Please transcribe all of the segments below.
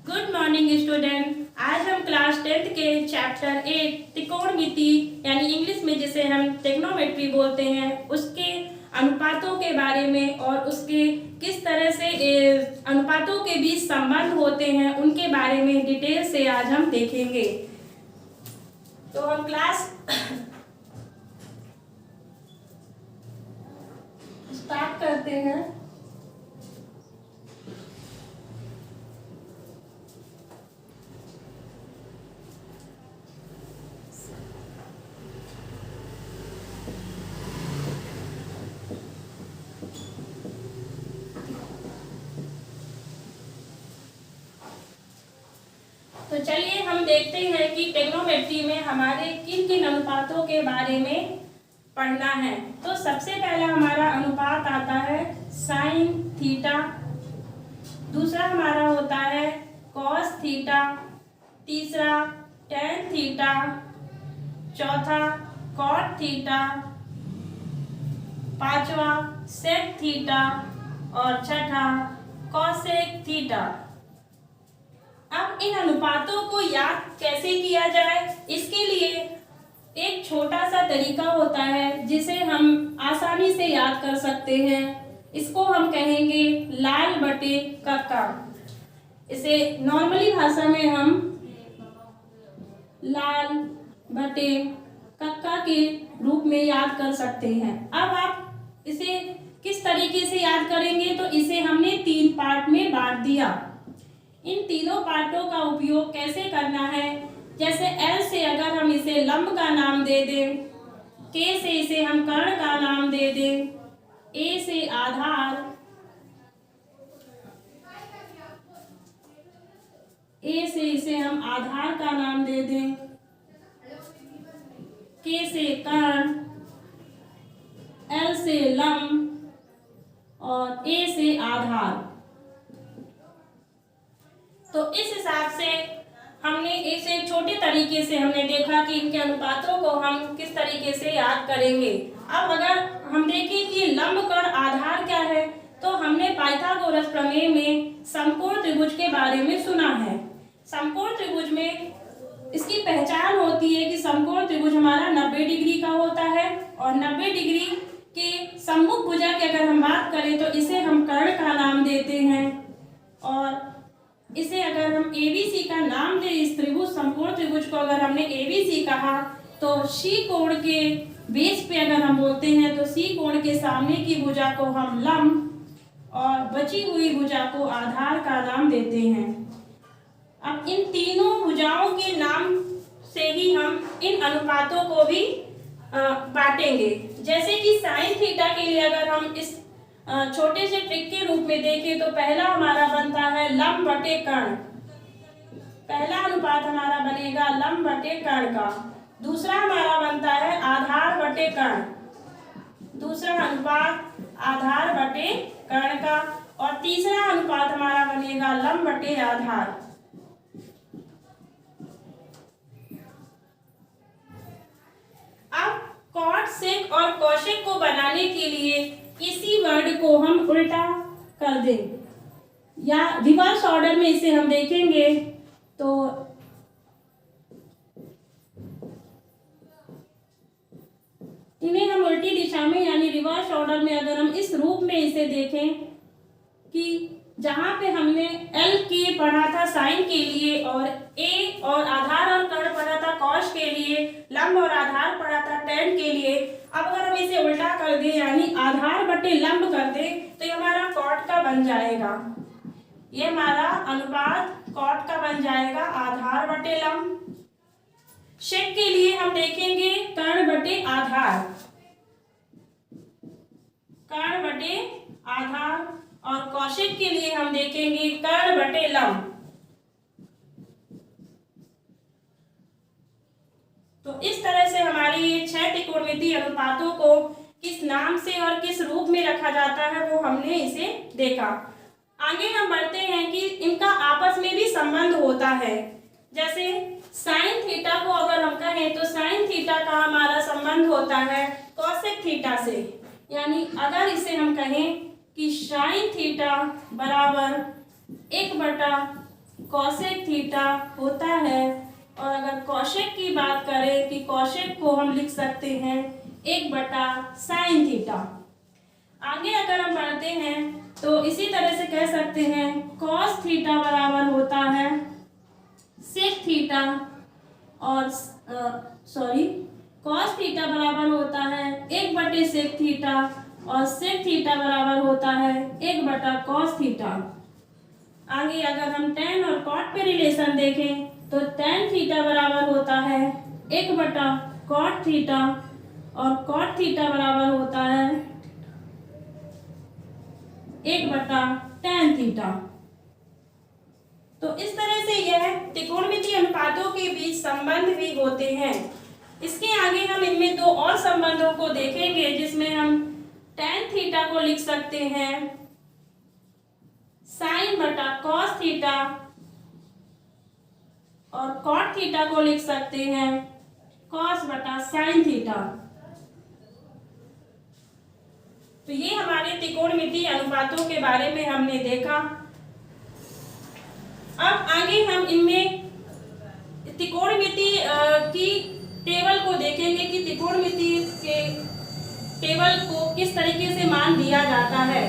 Good morning student. आज हम class 10th के चैप्टर 8 त्रिकोणमिति यानी इंग्लिश में जिसे हम ट्रिग्नोमेट्री बोलते हैं उसके अनुपातों के बारे में और उसके किस तरह से अनुपातों के बीच संबंध होते हैं उनके बारे में डिटेल से आज हम देखेंगे। तो हम क्लास स्टार्ट करते हैं। तो चलिए हम देखते हैं कि ट्रिग्नोमेट्री में हमारे किन किन अनुपातों के बारे में पढ़ना है। तो सबसे पहला हमारा अनुपात आता है साइन थीटा, दूसरा हमारा होता है कॉस थीटा, तीसरा टेन थीटा, चौथा कॉट थीटा, पांचवा सेक थीटा और छठा कॉसेक थीटा। अब इन अनुपातों को याद कैसे किया जाए, इसके लिए एक छोटा सा तरीका होता है जिसे हम आसानी से याद कर सकते हैं। इसको हम कहेंगे लाल बटे कक्का। इसे नॉर्मली भाषा में हम लाल बटे कक्का के रूप में याद कर सकते हैं। अब आप इसे किस तरीके से याद करेंगे, तो इसे हमने 3 पार्ट में बांट दिया। इन तीनों पार्टों का उपयोग कैसे करना है, जैसे L से अगर हम इसे लंब का नाम दे दें, K से इसे हम कर्ण का नाम दे दें, A से आधार, A से इसे हम आधार का नाम दे दें, K से कर्ण, L से लंब और A से आधार। तो इस हिसाब से हमने इसे छोटे तरीके से हमने देखा कि इनके अनुपातों को हम किस तरीके से याद करेंगे। अब अगर हम देखें कि लंब कर्ण आधार क्या है, तो हमने पाइथागोरस प्रमेय में समकोण त्रिभुज के बारे में सुना है। समकोण त्रिभुज में इसकी पहचान होती है कि समकोण त्रिभुज हमारा 90 डिग्री का होता है और 90 डिग्री के सम्मुख भुजा की अगर हम बात करें तो इसे हम कर्ण का नाम देते हैं। और इसे अगर हम ABC का नाम दें, इस त्रिभुज समकोण त्रिभुज को अगर हमने ABC कहा तो C कोण के बेस पे अगर हम बोलते हैं तो C कोण के सामने की भुजा को हम लंब और बची हुई भुजा को आधार का नाम देते हैं। अब इन तीनों भुजाओं के नाम से ही हम इन अनुपातों को भी बांटेंगे। जैसे कि साइन थीटा के लिए अगर हम इस छोटे से ट्रिक के रूप में देखें तो पहला हमारा बनता है लंब बटे कर्ण। पहला अनुपात हमारा बनेगा लंब बटे कर्ण का। दूसरा हमारा बनता है आधार बटे कर्ण, दूसरा अनुपात आधार बटे कर्ण का। और तीसरा अनुपात हमारा बनेगा लंब बटे आधार। अब कॉट सेक और कोशेक को बनाने के लिए इसी वर्ड को हम उल्टा कर दें या रिवर्स ऑर्डर में इसे हम देखेंगे तो इन्हें हम उल्टी दिशा में यानी रिवर्स ऑर्डर में अगर हम इस रूप में इसे देखें कि जहां पे हमने L के पढ़ा था साइन के लिए और A और आधार और कर्ण पढ़ा था कॉस के लिए, लंब और आधार पढ़ा था टेन के लिए। अब अगर हम इसे उल्टा कर दें यानी आधार बटे लंब कर दें तो ये हमारा कॉट का बन जाएगा। ये हमारा अनुपात कॉट का बन जाएगा, आधार बटे लंब। शेक के लिए हम देखेंगे कर्ण बटे आधार, कर्ण बटे आधार। और कौशिक के लिए हम देखेंगे कर्ण बटे लंब। तो इस तरह से हमारी ये 6 त्रिकोणमितीय अनुपातों को किस नाम से और किस रूप में रखा जाता है वो हमने इसे देखा। आगे हम बढ़ते हैं कि इनका आपस में भी संबंध होता है। जैसे साइन थीटा को अगर हम कहें तो साइन थीटा का हमारा संबंध होता है कोसेक थीटा से। यानी अगर इसे हम कहें कि साइन थीटा बराबर 1/√2 कॉसेक थीटा होता है। और अगर कॉशेक की बात करें कि कॉशेक को हम लिख सकते हैं 1/sin थीटा। आगे अगर हम बढ़ते हैं तो इसी तरह से कह सकते हैं कॉस थीटा बराबर होता है सेक थीटा और कॉस थीटा बराबर होता है 1/सेक थीटा और सेक थीटा बराबर होता है 1/कॉस थीटा। आगे अगर हम tan और cot पे रिलेशन देखें तो tan थीटा बराबर होता है 1/cot थीटा और cot थीटा बराबर होता है 1/tan थीटा। तो इस तरह से यह त्रिकोणमितीय अनुपातों के बीच संबंध भी होते हैं। इसके आगे हम इनमें दो और संबंधों को देखेंगे जिसमें हम tan थीटा को लिख सकते हैं sin/cos थीटा और cot थीटा को लिख सकते हैं cos/sin थीटा। तो ये हमारे त्रिकोणमितीय अनुपातों के बारे में हमने देखा। अब आगे हम इनमें त्रिकोणमिति की टेबल को देखेंगे कि त्रिकोणमिति के टेबल को किस तरीके से मान दिया जाता है।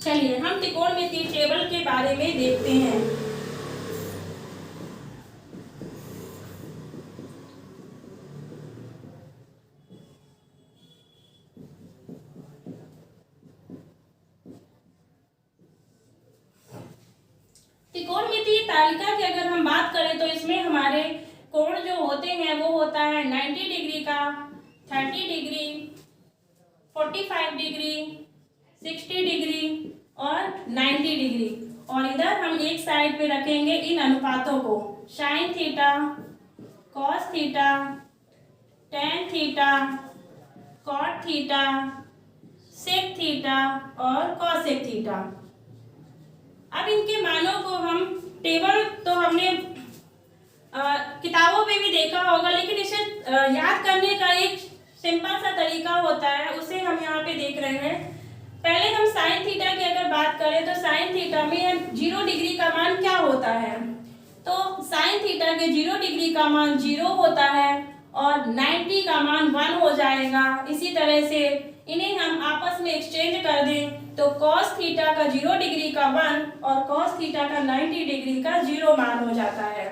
चलिए हम त्रिकोणमिति टेबल के बारे में देखते हैं। त्रिकोणमितीय तालिका की अगर हम बात करें तो इसमें हमारे कोण जो होते हैं वो होता है 90 डिग्री का, 30 डिग्री, 45 डिग्री, 60 डिग्री और 90 डिग्री। और इधर हम एक साइड पे रखेंगे इन अनुपातों को sin theta, cos theta, tan theta, cot theta, sec theta और cosec थीटा। अब इनके मानों को हम टेबल तो हमने किताबों में भी देखा होगा, लेकिन इसे याद करने का एक सिंपल सा तरीका होता है, उसे हम यहाँ पे देख रहे हैं। पहले हम साइन थीटा की अगर बात करें तो साइन थीटा में 0 डिग्री का मान क्या होता है, तो साइन थीटा के 0 डिग्री का मान 0 होता है और 90 का मान 1 हो जाएगा। इसी तरह से इन्हें हम आपस में एक्सचेंज कर दें तो cos थीटा का 0 डिग्री का 1 और cos थीटा का 90 डिग्री का 0 मान हो जाता है।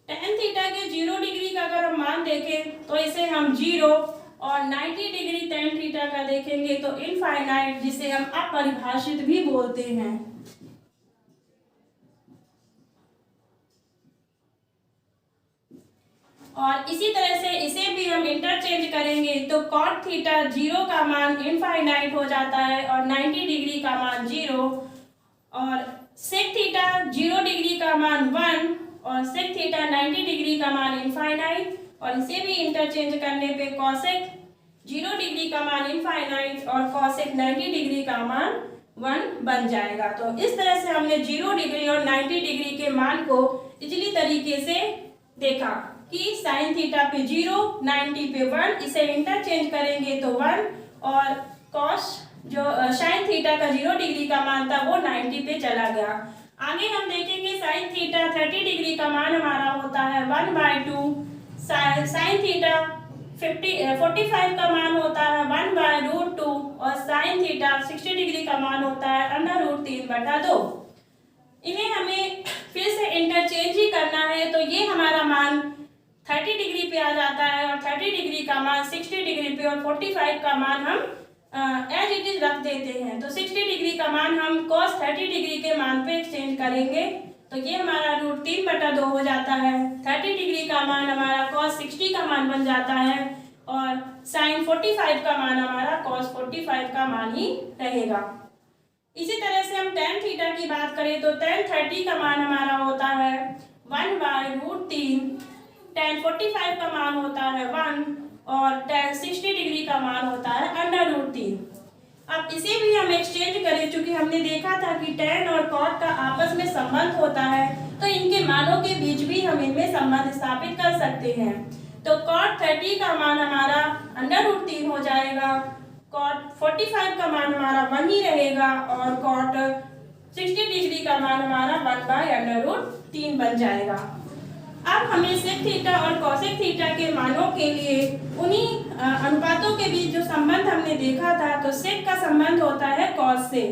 tan थीटा के 0 डिग्री का अगर हम मान देखें तो इसे हम 0 और 90 डिग्री tan थीटा का देखेंगे तो इनफाइनाइट, जिसे हम अपरिभाषित भी बोलते हैं। और इसी तरह से इसे भी हम इंटरचेंज करेंगे तो cot थीटा 0 का मान इनफाइनाइट हो जाता है और 90 डिग्री का मान 0 और sec थीटा 0 डिग्री का मान 1 और sec थीटा 90 डिग्री का मान इनफाइनाइट। और इसे भी इंटरचेंज करने पे cosec 0 डिग्री का मान इनफाइनाइट और cosec 90 डिग्री का मान 1 बन जाएगा। तो इस तरह से हमने 0 डिग्री और 90 डिग्री के मान को इजली तरीके से देखा कि sin थीटा पे 0, 90 पे 1, इसे इंटरचेंज करेंगे तो 1 और cos जो sin थीटा का 0 डिग्री का मान था वो 90 पे चला गया। आगे हम देखेंगे sin थीटा 30 डिग्री का मान हमारा होता है 1/2, sin थीटा 45 का मान होता है 1/√2 और sin थीटा 60 डिग्री का मान होता है √3/2। इन्हें हमें फिर से इंटरचेंज ही करना है तो ये हमारा मान 30 डिग्री पे आ जाता है और 30 डिग्री का मान 60 डिग्री पे और 45 का मान हम एज इट इज रख देते हैं। तो 60 डिग्री का मान हम cos 30 डिग्री के मान पे एक्सचेंज करेंगे तो ये हमारा √3/2 हो जाता है। 30 डिग्री का मान हमारा cos 60 का मान बन जाता है और sin 45 का मान हमारा cos 45 का मान ही रहेगा। इसी तरह से हम tan थीटा की बात करें तो tan 30 का मान हमारा होता है 1/√3, tan 45 का मान होता है 1 और tan 60 डिग्री का मान होता है √3। अब इसे भी हम एक्सचेंज करें, चूंकि हमने देखा था कि tan और cot का आपस में संबंध होता है तो इनके मानों के बीच भी हम इनमें संबंध स्थापित कर सकते हैं। तो cot 30 का मान हमारा √3 हो जाएगा, cot 45 का मान हमारा 1 ही रहेगा और cot 60 डिग्री का मान हमारा 1/√3 बन जाएगा। अब हमें सेक थीटा और कॉसेक थीटा के मानों के लिए उन्हीं अनुपातों के बीच जो संबंध हमने देखा था, तो सेक का संबंध होता है कॉस से,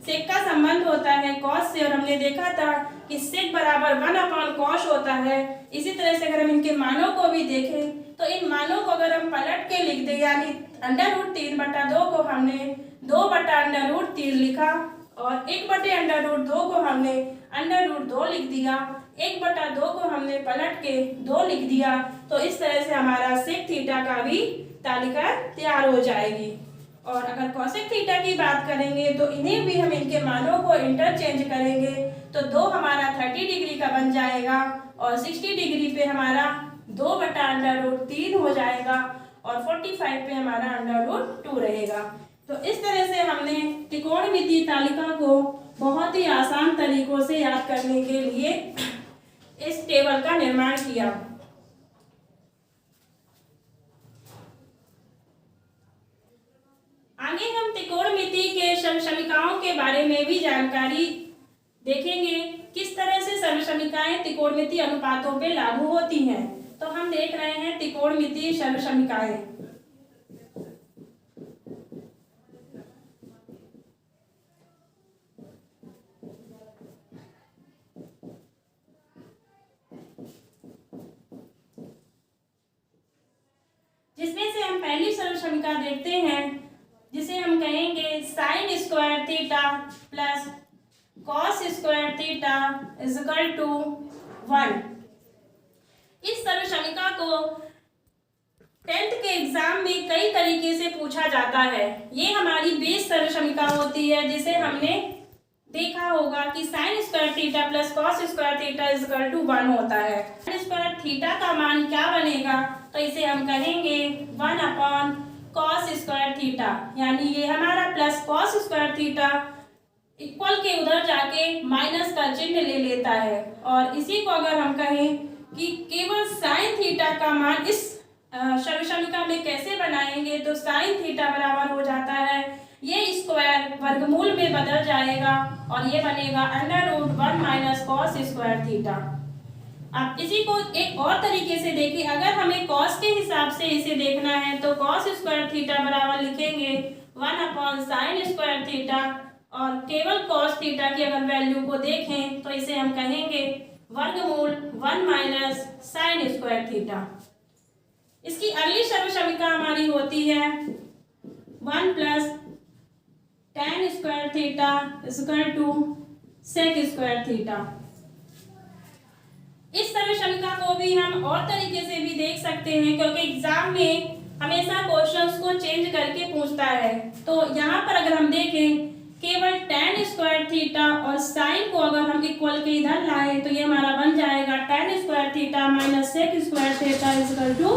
सेक का संबंध होता है कॉस से, और हमने देखा था कि सेक बराबर 1/cos होता है। इसी तरह से अगर हम इनके मानों को भी देखें तो इन मानों को अगर हम पलट के लिख दें, यानी √3/2 को हमने 2/√3 लिखा और 1/√2 को हमने √2 लिख दिया, 1/2 को हमने पलट के 2 लिख दिया, तो इस तरह से हमारा सेक थीटा का भी तालिका तैयार हो जाएगी। और अगर कॉसेक थीटा की बात करेंगे तो इन्हें भी हम इनके मानों को इंटरचेंज करेंगे, तो 2 हमारा 30 डिग्री का बन जाएगा और 60 डिग्री पे हमारा 2/√3 हो जाएगा और 45 पे हमारा √2 रहेगा। तो इस तरह से हमने त्रिकोणमितीय तालिका को बहुत ही आसान तरीकों से याद करने के लिए इस टेबल का निर्माण किया। आगे हम त्रिकोणमिति के समसमीकाओं के बारे में भी जानकारी देखेंगे, किस तरह से समसमीकाएं त्रिकोणमितीय अनुपातों पे लागू होती हैं। तो हम देख रहे हैं त्रिकोणमितीय समसमीकाएं। जिसमें से हम पहली समसमीका देखते हैं, जिसे हम कहेंगे sin square theta plus cos square theta equal to 1। इस समसमीका को 10th के एग्जाम में कई तरीके से पूछा जाता है। ये हमारी बेस समसमीका होती है, जिसे हमने देखा होगा कि sin square theta plus cos square theta equal to 1 होता है। sin स्क्वायर थीटा का मान क्या बनेगा, तो इसे हम कहेंगे 1/cos स्क्वायर थीटा, यानी ये हमारा plus cos square theta equal के उधर जाके माइनस का चिन्ह ले लेता है। और इसी को अगर हम कहें कि केवल sin थीटा का मान इस समसमीका में कैसे बनाएंगे, तो sin थीटा बराबर हो जाता है, ये स्क्वायर वर्गमूल में बदल जाएगा और ये बनेगा √1 - cos स्क्वायर थीटा। अब इसी को एक और तरीके से देखिए, अगर हमें cos के हिसाब से इसे देखना है तो cos स्क्वायर थीटा बराबर लिखेंगे 1/sin स्क्वायर थीटा, और केवल cos थीटा की अगर वैल्यू को देखें तो इसे हम कहेंगे वर्गमूल 1 - sin स्क्वायर थीटा। इसकी अगली समसमीका हमारी होती है 1 + tan square theta equal to sec square theta. इस समसमीका को भी हम और तरीके से भी देख सकते हैं, क्योंकि एग्जाम में हमेशा क्वेश्चंस को चेंज करके पूछता है। तो यहाँ पर अगर हम देखें, केवल tan स्क्वायर थीटा और sin को अगर हम इक्वल के इधर लाएं तो ये हमारा बन जाएगा tan square theta minus sec square theta equal to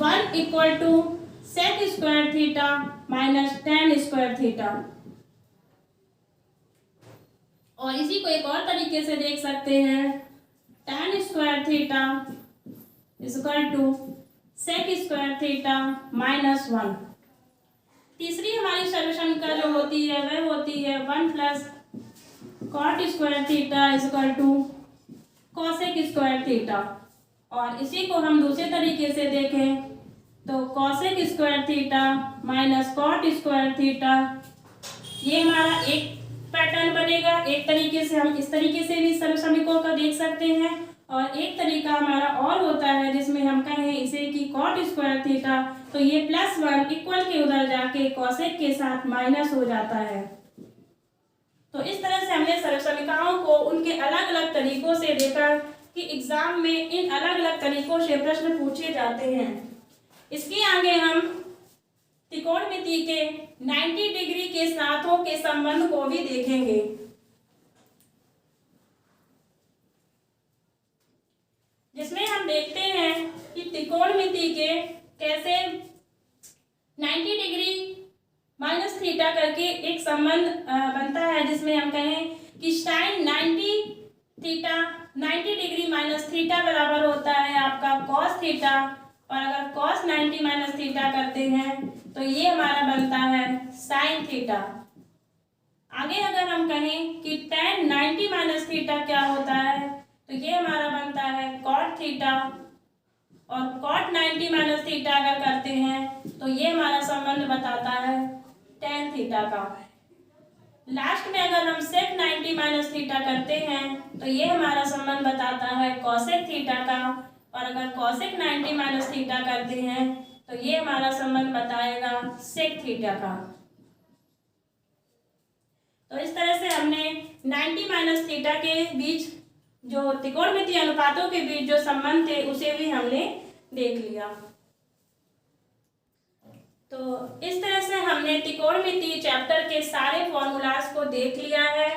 1 equal to sec square theta minus tan square theta. और इसी को एक और तरीके से देख सकते हैं, tan square theta equal to sec square theta minus 1। तीसरी हमारी समसमीका जो होती है वह होती है 1 + cot square theta equal to cosec square theta. और इसी को हम दूसरे तरीके से देखें तो cosec square theta minus cot square theta, ये हमारा एक पैटर्न बनेगा। एक तरीके से हम इस तरीके से भी समसमीकों का देख सकते हैं, और एक तरीका हमारा और होता है जिसमें हम कहें इसे कि cot स्क्वायर थीटा, तो ये +1 इक्वल के उधर जाके cosec के साथ माइनस हो जाता है। तो इस तरह से हमने समसमीकाओं को उनके अलग अलग तरीकों से देखा कि एग्जाम में इन अलग अलग तरीकों से प्रश्न पूछे जाते हैं। इसके आगे हम त्रिकोणमिति के 90 डिग्री के साथों के संबंध को भी देखेंगे। जिसमें हम देखते हैं कि त्रिकोणमिति के कैसे 90 डिग्री माइनस थीटा करके एक संबंध बनता है, जिसमें हम कहें कि साइन 90 डिग्री माइनस थीटा बराबर होता है आपका कॉस थीटा, और अगर कॉस 90 माइनस थीटा करते हैं तो ये हमारा बनता है साइन थीटा। आगे अगर हम कहें कि tan 90 माइनस थीटा क्या होता है तो ये हमारा बनता है कॉट थीटा, और कॉट 90 माइनस थीटा अगर करते हैं तो ये हमारा संबंध बताता है tan थीटा का। लास्ट में अगर हम सेक 90 माइनस थीटा करते हैं तो ये हमारा संबंध बताता है कॉसेक थीटा का, और अगर कॉसेक 90 माइनस थीटा करते हैं तो ये हमारा संबंध बताएगा सेक थीटा का। तो इस तरह से हमने 90 माइनस थीटा के बीच जो त्रिकोणमितीय अनुपातों के बीच जो संबंध थे उसे भी हमने देख लिया। तो इस तरह से हमने त्रिकोणमितीय चैप्टर के सारे फॉर्मूलाज को देख लिया है।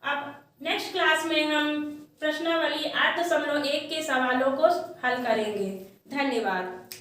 अब नेक्स्ट क्लास में हम प्रश्नावली 8.1 के सवालों को हल करेंगे। धन्यवाद।